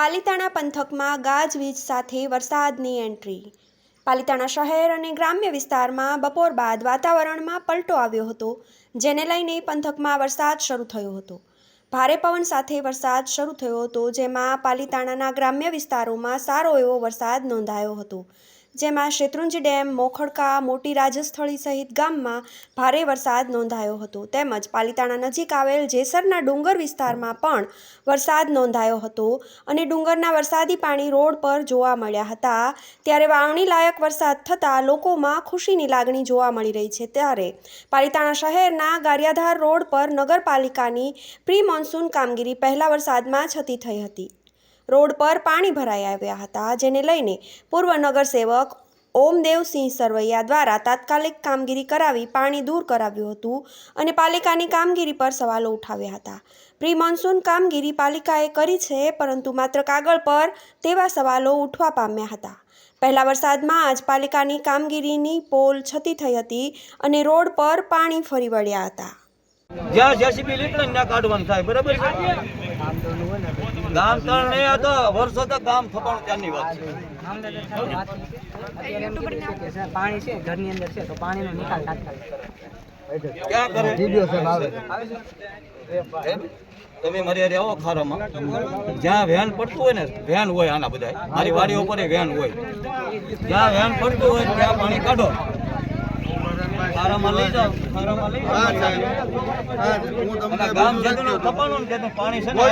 પાલિતાણા પંથકમાં ગાજવીજ સાથે વરસાદની એન્ટ્રી। પાલિતાણા શહેર અને ગ્રામ્ય વિસ્તારમાં બપોર બાદ વાતાવરણમાં પલટો આવ્યો હતો, જેને લઈને પંથકમાં વરસાદ શરૂ થયો હતો। ભારે પવન સાથે વરસાદ શરૂ થયો હતો, જેમાં પાલિતાણાના ગ્રામ્ય વિસ્તારોમાં સારો એવો વરસાદ નોંધાયો હતો, જેમાં શેત્રુંજી ડેમ, મોખડકા, મોટી રાજસ્થળી સહિત ગામમાં ભારે વરસાદ નોંધાયો હતો। તેમજ પાલિતાણા નજીક આવેલ જેસરના ડુંગર વિસ્તારમાં પણ વરસાદ નોંધાયો હતો અને ડુંગરના વરસાદી પાણી રોડ પર જોવા મળ્યા હતા। ત્યારે વાવણી લાયક વરસાદ થતાં લોકોમાં ખુશીની લાગણી જોવા મળી રહી છે। ત્યારે પાલિતાણા શહેરના ગારિયાધાર રોડ પર નગરપાલિકાની પ્રી મોન્સૂન કામગીરી પહેલા વરસાદમાં છતી થઈ હતી। રોડ પર પાણી ભરાઈ આવ્યા હતા, જેને લઈને પૂર્વ નગરસેવક ઓમદેવસિંહ સરવૈયા દ્વારા તાત્કાલિક કામગીરી કરાવી પાણી દૂર કરાવ્યું હતું અને પાલિકાની કામગીરી પર સવાલો ઉઠાવ્યા હતા। પ્રી મોન્સૂન કામગીરી પાલિકાએ કરી છે, પરંતુ માત્ર કાગળ પર તેવા સવાલો ઉઠવા પામ્યા હતા। પહેલા વરસાદમાં જ પાલિકાની કામગીરીની પોલ છતી થઈ હતી અને રોડ પર પાણી ફરી વળ્યા હતા। જ્યાં જેસીબી નીકળે ને કાઢવાનું થાય, બરાબર છે। ગામ તળ નહીં હતો, વર્ષો તો ગામ થપાણું ત્યાંની વાત છે। પાણી છે ઘરની અંદર છે, તો પાણીનો નિકાલ તાત્કાલિક ક્યાં કરે વિડિયો છે આવે તમે મારી હારે આવો ખારામાં, જ્યાં વેન પડતું હોય ને, વેન હોય આના બધા મારી વાડી ઉપર વેન હોય, જ્યાં વેન પડતું હોય ત્યાં પાણી કાઢો, ખારામાં લઈ જાઓ, ખારામાં લઈ જાઓ, ગામ જેટલું થપાણું ને તેનું પાણી છે ને